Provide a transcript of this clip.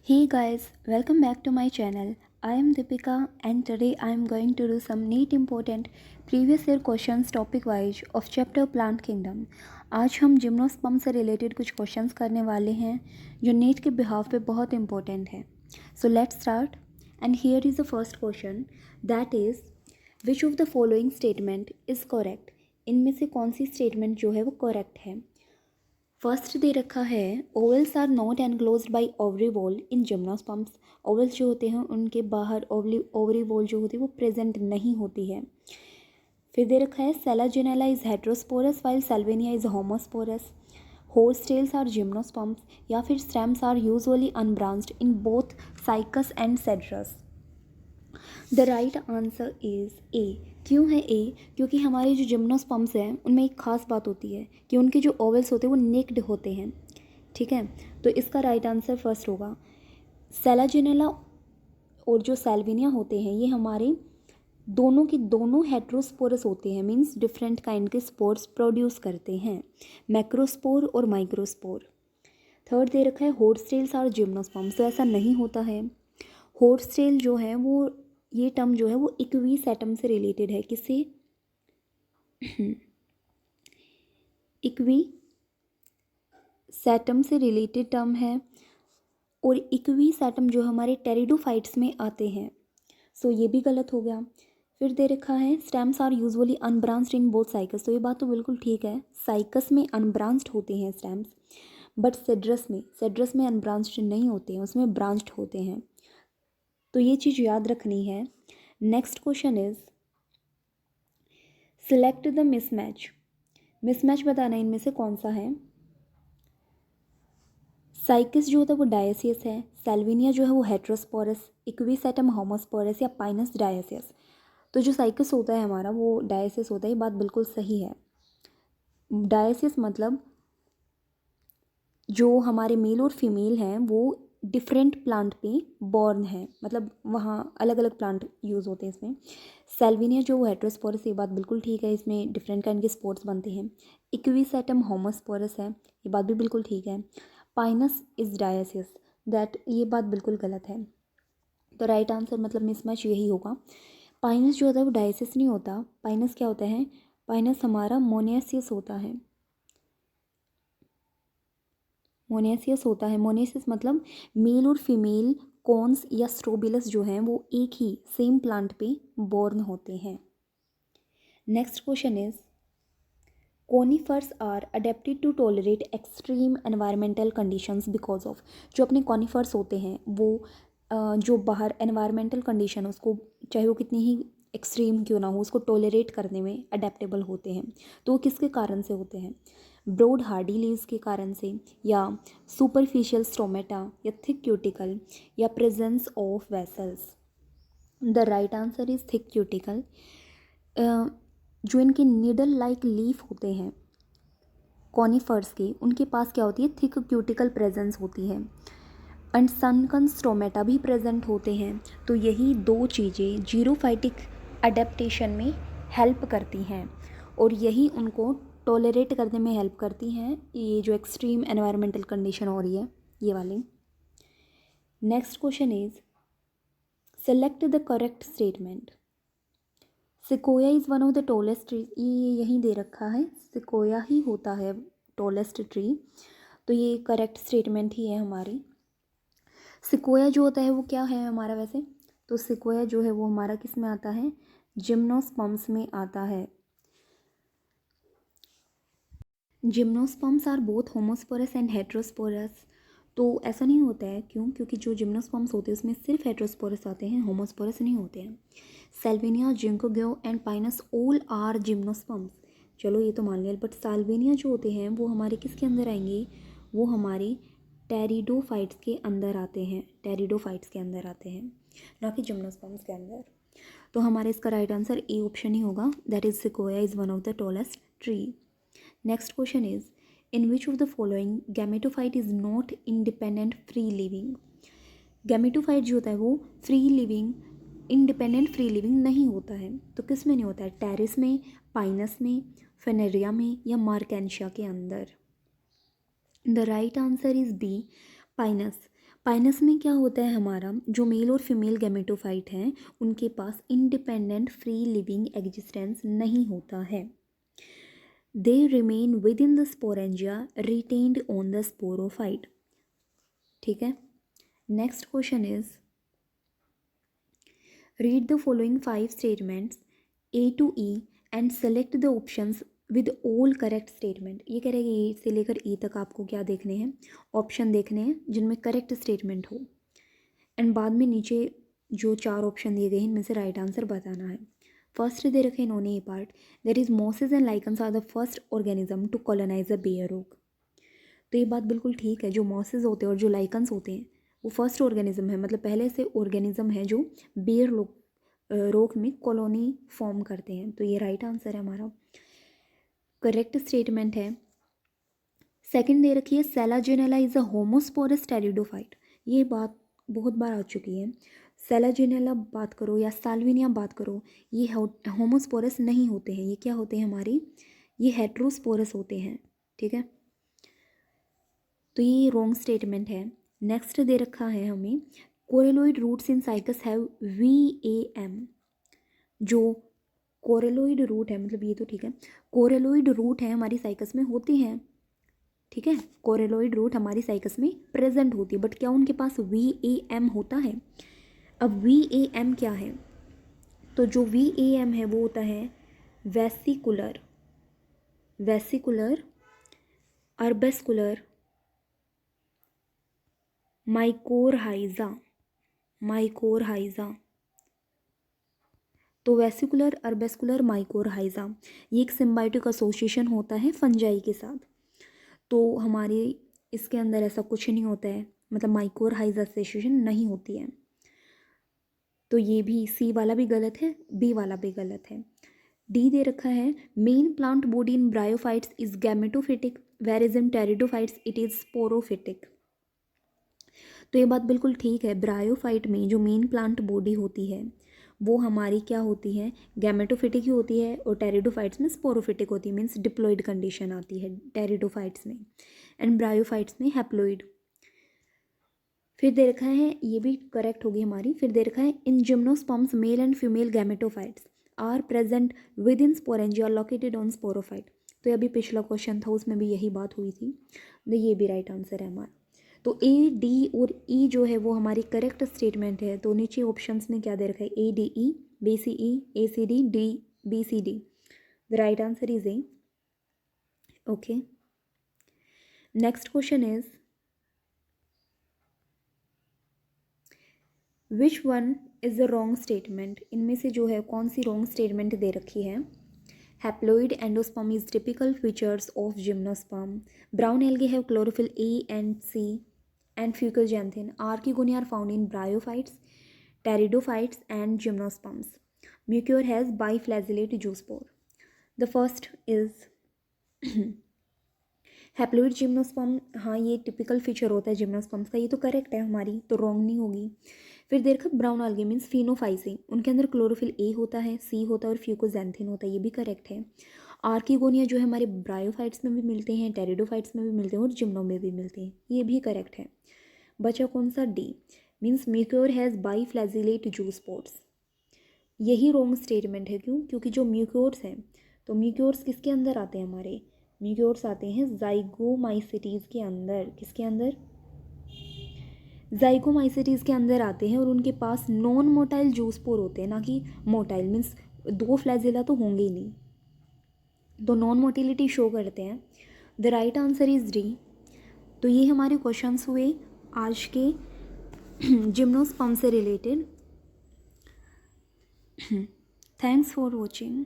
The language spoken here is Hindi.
Hey guys, welcome back to my channel. I am Deepika and today I am going to do some neat important previous year questions topic wise of chapter Plant Kingdom. आज हम जिम्नोस्पर्म से रिलेटेड कुछ क्वेश्चंस करने वाले हैं जो नीट के बिहाफ पे बहुत इंपॉर्टेंट है. So let's start and here is the first question that is which of the following statement is correct. इनमें से कौन सी स्टेटमेंट जो है वो करेक्ट है. फर्स्ट दे रखा है ovules are not enclosed by ovary wall in gymnosperms. Ovules जो होते हैं उनके बाहर ओवरी वॉल जो होती है वो प्रेजेंट नहीं होती है. फिर दे रखा है Selaginella is heterosporous while Salvinia is homosporous. Horse tails are gymnosperms या फिर stems are usually unbranched in both Cycas and Cedrus. The right answer is A. क्यों है ए? क्योंकि हमारे जो जिम्नोस्पर्म्स हैं उनमें एक खास बात होती है कि उनके जो ओवल्स होते हैं वो नेक्ड होते हैं. ठीक है, तो इसका राइट आंसर फर्स्ट होगा. सेलाजिनेला और जो सेल्विनिया होते हैं ये हमारे दोनों के दोनों हेट्रोस्पोरस होते हैं, मीन्स डिफरेंट काइंड के स्पोर्स प्रोड्यूस करते हैं, मैक्रोस्पोर और माइक्रोस्पोर. थर्ड दे रखा है होर्स टेल्स आर जिम्नोस्पर्म्स. तो ऐसा नहीं होता है. होर्स टेल जो है वो ये टर्म जो है वो इक्वीस एटम से रिलेटेड है. किससे? इक्वी सैटम से रिलेटेड टर्म है और इक्वीस एटम जो हमारे टेरिडोफाइट्स में आते हैं. सो ये भी गलत हो गया. फिर दे रखा है stems are usually unbranched in both Cycas. तो ये बात तो बिल्कुल ठीक है, साइकस में अनब्रांच्ड होते हैं स्टेम्स, बट सेड्रस में अनब्रांच्ड नहीं होते हैं, उसमें ब्रांच्ड होते हैं. तो ये चीज़ याद रखनी है. Next question is select the mismatch. Mismatch बताना इनमें से कौन सा है. साइकिस जो होता है वो डायसियस है, सेल्विनिया जो है वो हेट्रोस्पोरस, इक्विसेटम होमोस्पोरस या पाइनस डायसियस. तो जो साइकिस होता है हमारा वो डायसियस होता है. ये बात बिल्कुल सही है. डायसियस मतलब जो हमारे मेल और फीमेल हैं वो डिफरेंट प्लांट पे बॉर्न है, मतलब वहाँ अलग अलग प्लांट यूज़ होते हैं इसमें. सेल्विनिया जो हेट्रोस्पोरस, ये बात बिल्कुल ठीक है, इसमें डिफरेंट काइंड के स्पोर्स बनते हैं. इक्विसेटम होमोस्पोरस है, ये बात भी बिल्कुल ठीक है. पाइनस इज डायसियस, दैट ये बात बिल्कुल गलत है. तो राइट आंसर मतलब मिसमैच यही होगा. पाइनस जो होता है वो डायसियस नहीं होता. पाइनस क्या होता है? पाइनस हमारा मोनेसियस होता है. मोनेसियस होता है. मोनेसियस मतलब मेल और फीमेल कॉन्स या स्ट्रोबिलस जो हैं वो एक ही सेम प्लांट पे बॉर्न होते हैं. Next question is conifers are adapted to tolerate extreme environmental conditions because of. जो अपने कॉनिफर्स होते हैं वो जो बाहर एनवायरमेंटल कंडीशन उसको चाहे वो कितनी ही एक्सट्रीम क्यों ना हो उसको टॉलरेट करने में अडेप्टेबल होते हैं. तो वो किसके कारण से होते हैं? ब्रॉड हार्डी लीव्स के कारण से, या सुपरफिशियल स्टोमेटा, या थिक क्यूटिकल, या presence of vessels. The right answer is thick cuticle. जो इनके नीडल लाइक लीफ होते हैं कॉनिफर्स के, उनके पास क्या होती है? थिक क्यूटिकल प्रेजेंस होती है. एंड सनकन स्टोमेटा भी प्रेजेंट होते हैं. तो यही दो चीज़ें जीरोफाइटिक अडेप्टेशन में हेल्प करती हैं और यही उनको टॉलरेट करने में हेल्प करती हैं ये जो एक्सट्रीम एनवायरमेंटल कंडीशन हो रही है ये वाली. Next question is select the correct statement. Sequoia is one of the tallest tree. ये यहीं दे रखा है, सिकोया ही होता है टॉलेस्ट ट्री. तो ये करेक्ट स्टेटमेंट ही है हमारी. सिकोया जो होता है वो क्या है हमारा वैसे? तो सिकोया जो है वो हमारा किस में आता है? जिम्नोस्पर्म्स में आता है. Gymnosperms are both homosporous and heterosporous. तो ऐसा नहीं होता है. क्यों? क्योंकि जो जिम्नोस्पर्म्स होते हैं उसमें सिर्फ हेट्रोस्पोरस आते हैं, होमोस्पोरस नहीं होते हैं. Salvinia, Ginkgo and Pinus all are gymnosperms. चलो ये तो मान लिया, बट साल्विनिया जो होते हैं वो हमारे किसके अंदर आएंगे? वो हमारे टेरिडोफाइट्स के अंदर आते हैं. टेरिडोफाइट्स के अंदर आते हैं, ना कि जिम्नोस्पर्म्स के अंदर. तो हमारे इसका राइट आंसर ए ऑप्शन ही होगा, that is sequoia is one of the tallest tree. Next question is in which of the following gametophyte is not independent free living. Gametophyte जो होता है वो free living, independent free living नहीं होता है. तो किस में नहीं होता है? टेरिस में, पाइनस में, फेनेरिया में, या मार्केंशिया के अंदर. The right answer is B, Pinus. Pinus में क्या होता है, हमारा जो मेल और फीमेल गैमेटोफाइट हैं उनके पास इंडिपेंडेंट फ्री लिविंग एग्जिस्टेंस नहीं होता है। They remain with in the sporangia retained on the sporophyte. ठीक है, next question is read the following 5 statements A to E and select the options with all correct statement. ये कह रहे हैं कि A से लेकर E तक आपको क्या देखने हैं, ऑप्शन देखने हैं जिनमें करेक्ट स्टेटमेंट हो, एंड बाद में नीचे जो 4 ऑप्शन दिए गए हैं इनमें से राइट आंसर बताना है। फर्स्ट दे रखे इन्होंने ये part, that is mosses and lichens are the first organism to colonize a bare rock. तो ये बात बिल्कुल ठीक है, जो मॉसेस होते हैं और जो लाइकन्स होते हैं वो फर्स्ट ऑर्गेनिज्म है, मतलब पहले से ऑर्गेनिज्म है जो बेयर रोक में कॉलोनी फॉर्म करते हैं। तो ये राइट आंसर है हमारा, करेक्ट स्टेटमेंट है। सेकंड दे रखी है Selaginella is a homosporous pteridophyte. ये बात बहुत बार आ चुकी है, सेलाजिनेला बात करो या साल्विनिया बात करो, ये होमोस्पोरस नहीं होते हैं, ये क्या होते हैं हमारे, ये हेट्रोस्पोरस होते हैं। ठीक है, तो ये रॉन्ग स्टेटमेंट है। नेक्स्ट दे रखा है हमें coralloid roots in Cycas have VAM। जो कोरेलोइड रूट है, मतलब ये तो ठीक है, कोरेलोइड रूट है हमारी साइकस में होती हैं। ठीक है, कोरेलोइड रूट हमारी साइकस में प्रेजेंट होती है, बट क्या उनके पास VAM होता है। अब VAM क्या है, तो जो VAM है वो होता है वेसिकुलर अर्बेस्कुलर माइकोरहाइजा। तो वेसिकुलर अर्बेस्कुलर माइकोरहाइजा ये एक सिम्बायोटिक एसोसिएशन होता है फंजाई के साथ। तो हमारे इसके अंदर ऐसा कुछ नहीं होता है, मतलब माइकोरहाइजा एसोसिएशन नहीं होती है। तो ये भी C वाला भी गलत है, B वाला भी गलत है। डी दे रखा है main plant body in bryophytes is gametophytic whereas in pteridophytes it is sporophytic. तो ये बात बिल्कुल ठीक है, ब्रायोफाइट में जो मेन प्लांट बॉडी होती है वो हमारी क्या होती है, गैमेटोफिटिक ही होती है, और टेरिडोफाइट्स में स्पोरोफिटिक होती है, मीन्स डिप्लॉइड कंडीशन आती है टेरिडोफाइट्स में, एंड ब्रायोफाइट्स में हैप्लॉइड। फिर दे रखा है, ये भी करेक्ट होगी हमारी, फिर दे रखा है in gymnosperms male and female gametophytes are present within sporangia located on sporophyte. तो ये अभी पिछला क्वेश्चन था उसमें भी यही बात हुई थी, तो ये भी राइट आंसर है हमारा। तो A, D और E जो है वो हमारी करेक्ट स्टेटमेंट है। तो नीचे ऑप्शंस में क्या दे रखा है, ADE, BCE, ACD, DBCD। The right answer is A। Okay, next question is which one is the wrong statement. इनमें से जो है कौन सी रॉन्ग स्टेटमेंट दे रखी है। Haploid endosperm is typical features of gymnosperm. Brown algae have chlorophyll A and C and fecal xanthin. Archegonia are found in bryophytes, pteridophytes and gymnosperms. Mucor has biflagellate zoospore. The first is haploid gymnosperm. हाँ, ये टिपिकल फीचर होता है जिम्नोस्पर्म्स का, ये तो करेक्ट है हमारी, तो रॉन्ग नहीं होगी। फिर देखा ब्राउन algae मीन्स फिनोफाइसिन, उनके अंदर क्लोरोफिल A होता है, C होता है और फ्यूकोजैंथिन होता है, ये भी करेक्ट है। आर्किगोनिया जो है हमारे ब्रायोफाइट्स में भी मिलते हैं, टेरिडोफाइट्स में भी मिलते हैं और जिम्नो में भी मिलते हैं, ये भी करेक्ट है। बचा कौन सा, D मीन्स म्यूक्योर हैज़ बाईफ्लैजिलेट जूस्पोर्स। यही रॉन्ग स्टेटमेंट है, क्यों, क्योंकि जो म्यूक्योर्स हैं, तो म्यूक्योर्स किसके अंदर आते हैं, हमारे म्यूक्योर्स आते हैं जाइगोमाइसिटीज़ के अंदर। किसके अंदर, जाइगोमाइसिटीज़ के अंदर आते हैं, और उनके पास नॉन मोटाइल जूस्पोर होते हैं, ना कि मोटाइल, मीन्स 2 फ्लैजिला तो होंगे ही नहीं, तो नॉन मोटिलिटी शो करते हैं। The right answer is D। तो ये हमारे क्वेश्चंस हुए आज के जिम्नोस्पर्म से रिलेटेड। Thanks for watching.